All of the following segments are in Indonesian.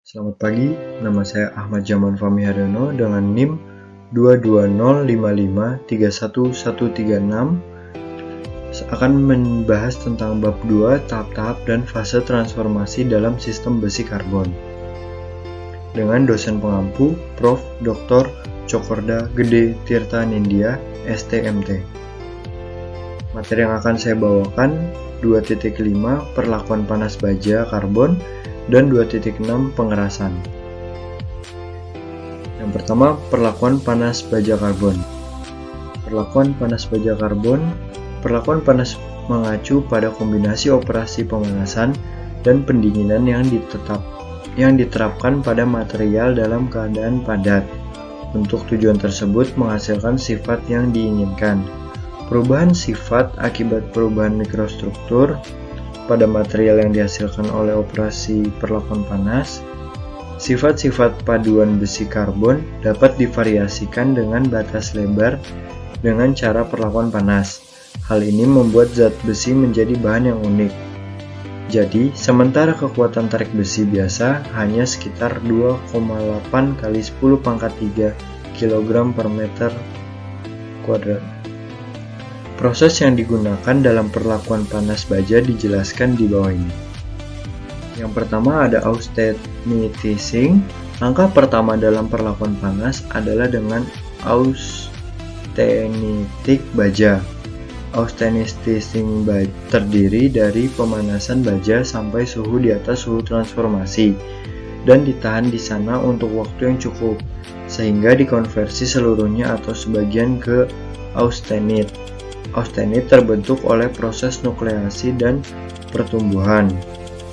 Selamat pagi, nama saya Ahmad Jaman Fahmi Haryono dengan NIM 220553136 akan membahas tentang bab 2 tahap-tahap dan fase transformasi dalam sistem besi karbon dengan dosen pengampu Prof. Dr. Cokorda Gede Tirta Nindya, STMT. Materi yang akan saya bawakan 2.5 perlakuan panas baja karbon dan 2.6 pengerasan. Yang pertama, perlakuan panas baja karbon. Perlakuan panas baja karbon. Perlakuan panas mengacu pada kombinasi operasi pemanasan dan pendinginan yang diterapkan pada material dalam keadaan padat. Untuk tujuan tersebut menghasilkan sifat yang diinginkan. Perubahan sifat akibat perubahan mikrostruktur pada material yang dihasilkan oleh operasi perlakuan panas. Sifat-sifat paduan besi karbon dapat divariasikan dengan batas lebar dengan cara perlakuan panas. Hal ini membuat zat besi menjadi bahan yang unik. Jadi, sementara kekuatan tarik besi biasa hanya sekitar 2,8 kali 10 pangkat 3 kg per meter kuadrat. Proses yang digunakan dalam perlakuan panas baja dijelaskan di bawah ini. Yang pertama ada austenitizing. Langkah pertama dalam perlakuan panas adalah dengan austenitik baja. Austenitizing terdiri dari pemanasan baja sampai suhu di atas suhu transformasi dan ditahan di sana untuk waktu yang cukup sehingga dikonversi seluruhnya atau sebagian ke austenit. Austenit terbentuk oleh proses nukleasi dan pertumbuhan.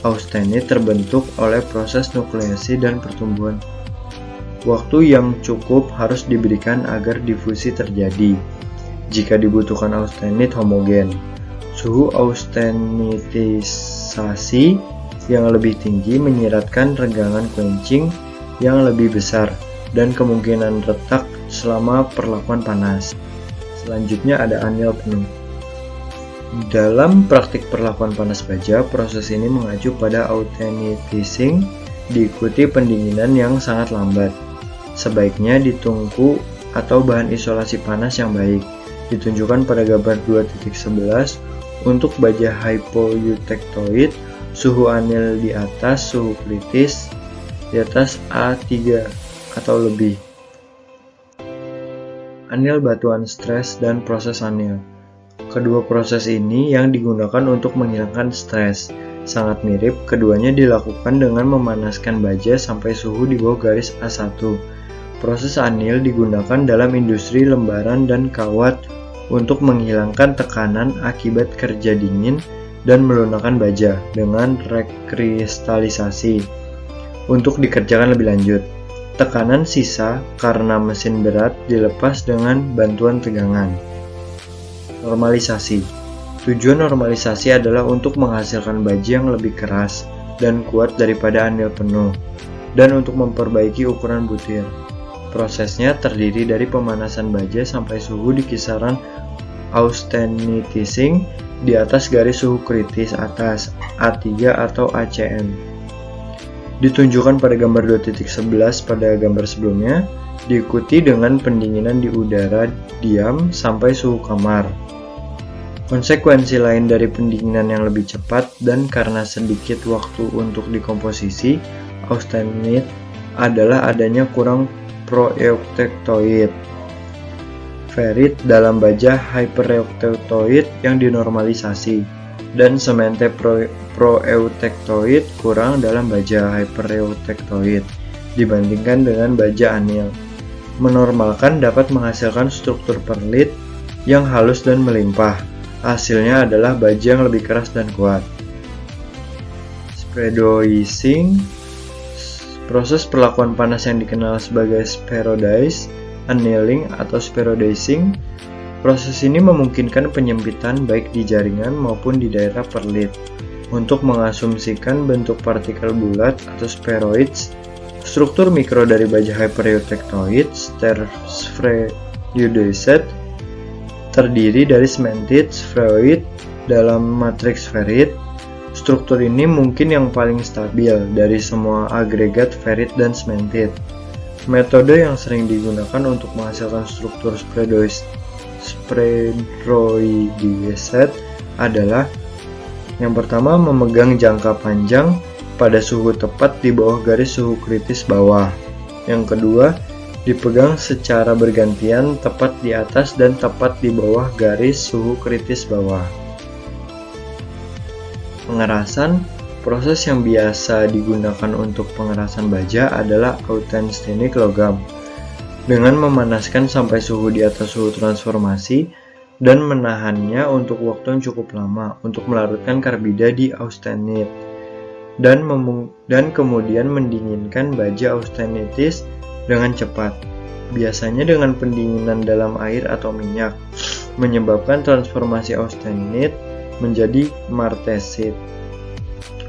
Austenit terbentuk oleh proses nukleasi dan pertumbuhan. Waktu yang cukup harus diberikan agar difusi terjadi. Jika dibutuhkan austenit homogen, suhu austenitisasi yang lebih tinggi menyiratkan regangan quenching yang lebih besar dan kemungkinan retak selama perlakuan panas. Selanjutnya ada anil penuh. Dalam praktik perlakuan panas baja, proses ini mengacu pada austenitizing diikuti pendinginan yang sangat lambat. Sebaiknya ditungku atau bahan isolasi panas yang baik. Ditunjukkan pada gambar 2.11 untuk baja hypoeutectoid, suhu anil di atas suhu kritis di atas A3 atau lebih. Anil batuan stres dan proses anil. Kedua proses ini yang digunakan untuk menghilangkan stres. Sangat mirip, keduanya dilakukan dengan memanaskan baja sampai suhu di bawah garis A1. Proses anil digunakan dalam industri lembaran dan kawat untuk menghilangkan tekanan akibat kerja dingin dan melunakkan baja dengan rekristalisasi. Untuk dikerjakan lebih lanjut, tekanan sisa karena mesin berat dilepas dengan bantuan tegangan. Normalisasi. Tujuan normalisasi adalah untuk menghasilkan baja yang lebih keras dan kuat daripada anil penuh, dan untuk memperbaiki ukuran butir. Prosesnya terdiri dari pemanasan baja sampai suhu di kisaran austenitizing di atas garis suhu kritis atas A3 atau ACM. Ditunjukkan pada gambar 2.11 pada gambar sebelumnya, diikuti dengan pendinginan di udara diam sampai suhu kamar. Konsekuensi lain dari pendinginan yang lebih cepat dan karena sedikit waktu untuk dikomposisi austenit adalah adanya kurang proeutectoid ferrit dalam baja hypereutectoid yang dinormalisasi dan semente proeutectoid kurang dalam baja hypereutectoid dibandingkan dengan baja anil. Menormalkan dapat menghasilkan struktur perlit yang halus dan melimpah. Hasilnya adalah baja yang lebih keras dan kuat. Spreadoising. Proses perlakuan panas yang dikenal sebagai spheroidize, annealing atau spheroidizing. Proses ini memungkinkan penyempitan baik di jaringan maupun di daerah perlit untuk mengasumsikan bentuk partikel bulat atau spheroids. Struktur mikro dari baja hypereutectoid spheroidized terdiri dari cemented spheroid dalam matriks ferrit. Struktur ini mungkin yang paling stabil dari semua agregat ferit dan cementit. Metode yang sering digunakan untuk menghasilkan struktur spheroidioset adalah yang pertama, memegang jangka panjang pada suhu tepat di bawah garis suhu kritis bawah. Yang kedua, dipegang secara bergantian tepat di atas dan tepat di bawah garis suhu kritis bawah. Pengerasan, proses yang biasa digunakan untuk pengerasan baja adalah autenstenik logam, dengan memanaskan sampai suhu di atas suhu transformasi dan menahannya untuk waktu yang cukup lama untuk melarutkan karbida di austenit dan kemudian mendinginkan baja austenitis dengan cepat, biasanya dengan pendinginan dalam air atau minyak, menyebabkan transformasi austenit menjadi martensit.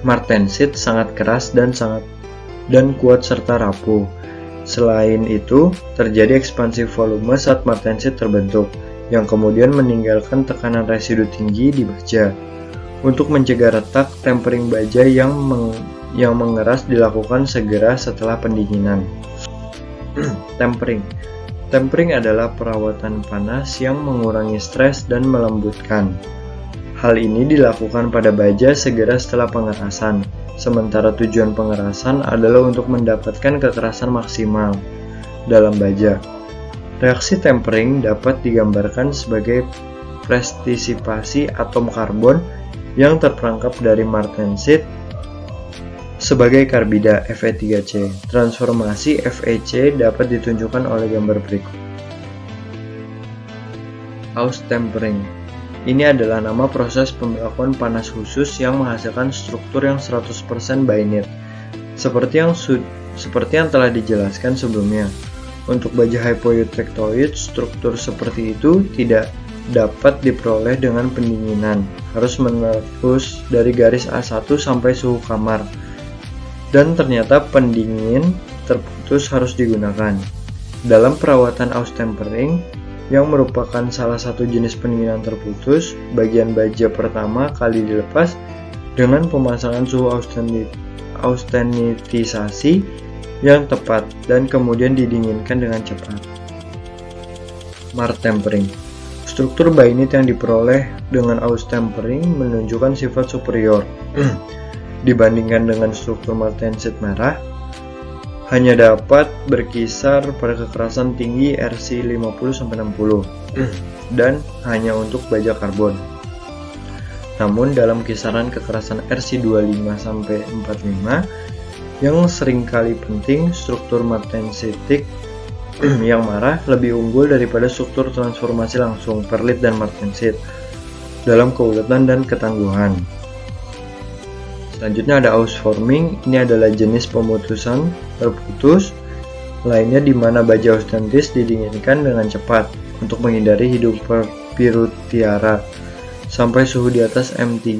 Martensit sangat keras dan kuat serta rapuh. Selain itu, terjadi ekspansi volume saat martensit terbentuk, yang kemudian meninggalkan tekanan residu tinggi di baja. Untuk mencegah retak, tempering baja yang mengeras dilakukan segera setelah pendinginan. Tempering adalah perawatan panas yang mengurangi stres dan melembutkan. Hal ini dilakukan pada baja segera setelah pengerasan, sementara tujuan pengerasan adalah untuk mendapatkan kekerasan maksimal dalam baja. Reaksi tempering dapat digambarkan sebagai prestisipasi atom karbon yang terperangkap dari martensit sebagai karbida Fe3C. Transformasi FeC dapat ditunjukkan oleh gambar berikut. Austempering. Ini adalah nama proses pembelakuan panas khusus yang menghasilkan struktur yang 100% binit, seperti yang telah dijelaskan sebelumnya. Untuk baja hypoeutectoid, struktur seperti itu tidak dapat diperoleh dengan pendinginan, harus menembus dari garis A1 sampai suhu kamar, dan ternyata pendingin terputus harus digunakan. Dalam perawatan austempering, yang merupakan salah satu jenis pendinginan terputus, bagian baja pertama kali dilepas dengan pemasangan suhu austenitisasi yang tepat dan kemudian didinginkan dengan cepat. Martempering. Struktur binit yang diperoleh dengan austempering menunjukkan sifat superior dibandingkan dengan struktur martensit merah, hanya dapat berkisar pada kekerasan tinggi Rc 50-60 dan hanya untuk baja karbon. Namun dalam kisaran kekerasan Rc 25-45 yang seringkali penting, struktur martensitik yang marah lebih unggul daripada struktur transformasi langsung perlit dan martensit dalam keuletan dan ketangguhan. Selanjutnya ada ausforming. Ini adalah jenis pemutusan terputus lainnya di mana baja austentis didinginkan dengan cepat untuk menghindari hidup pirutiara sampai suhu di atas M3.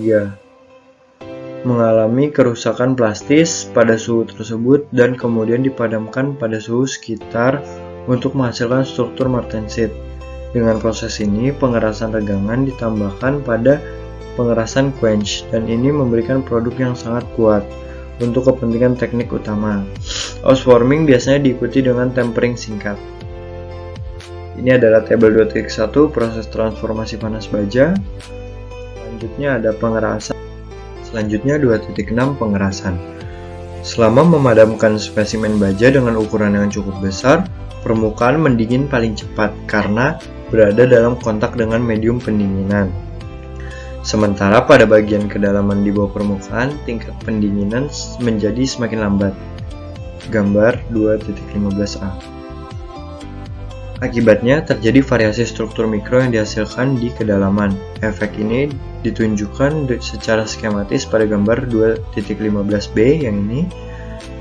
Mengalami kerusakan plastis pada suhu tersebut dan kemudian dipadamkan pada suhu sekitar untuk menghasilkan struktur martensit. Dengan proses ini, pengerasan regangan ditambahkan pada pengerasan quench, dan ini memberikan produk yang sangat kuat untuk kepentingan teknik utama. Ausforming biasanya diikuti dengan tempering singkat. Ini adalah tabel 2.1 proses transformasi panas baja. Selanjutnya ada pengerasan. Selanjutnya 2.6 pengerasan. Selama memadamkan spesimen baja dengan ukuran yang cukup besar, permukaan mendingin paling cepat karena berada dalam kontak dengan medium pendinginan. Sementara pada bagian kedalaman di bawah permukaan, tingkat pendinginan menjadi semakin lambat. Gambar 2.15a. Akibatnya, terjadi variasi struktur mikro yang dihasilkan di kedalaman. Efek ini ditunjukkan secara skematis pada gambar 2.15b yang ini,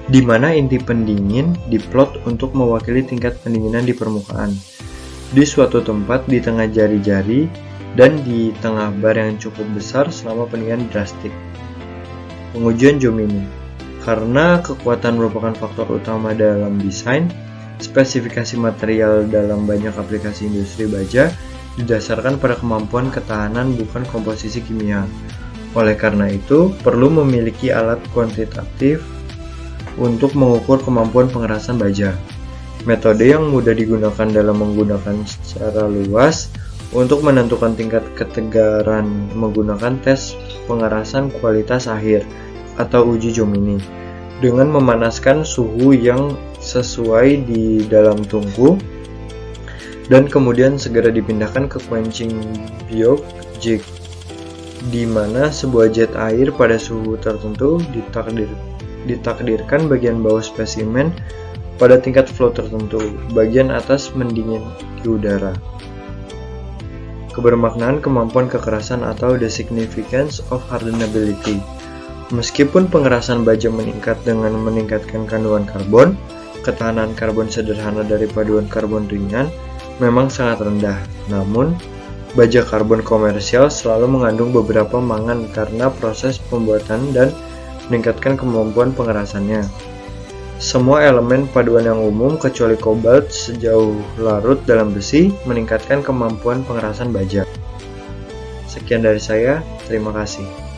di mana inti pendingin diplot untuk mewakili tingkat pendinginan di permukaan. Di suatu tempat di tengah jari-jari, dan di tengah bar yang cukup besar selama pendinginan drastik. Pengujian Jomini. Karena kekuatan merupakan faktor utama dalam desain, spesifikasi material dalam banyak aplikasi industri baja didasarkan pada kemampuan ketahanan bukan komposisi kimia. Oleh karena itu, perlu memiliki alat kuantitatif untuk mengukur kemampuan pengerasan baja. Metode yang mudah digunakan dalam menggunakan secara luas untuk menentukan tingkat ketegaran menggunakan tes pengerasan kualitas akhir atau uji Jomini dengan memanaskan suhu yang sesuai di dalam tungku dan kemudian segera dipindahkan ke quenching biok jig, di mana sebuah jet air pada suhu tertentu ditakdirkan bagian bawah spesimen pada tingkat flow tertentu, bagian atas mendingin di udara. Kebermaknaan kemampuan kekerasan atau the significance of hardenability. Meskipun pengerasan baja meningkat dengan meningkatkan kandungan karbon, ketahanan karbon sederhana dari paduan karbon ringan memang sangat rendah. Namun, baja karbon komersial selalu mengandung beberapa mangan karena proses pembuatan dan meningkatkan kemampuan pengerasannya. Semua elemen paduan yang umum kecuali kobalt sejauh larut dalam besi meningkatkan kemampuan pengerasan baja. Sekian dari saya, terima kasih.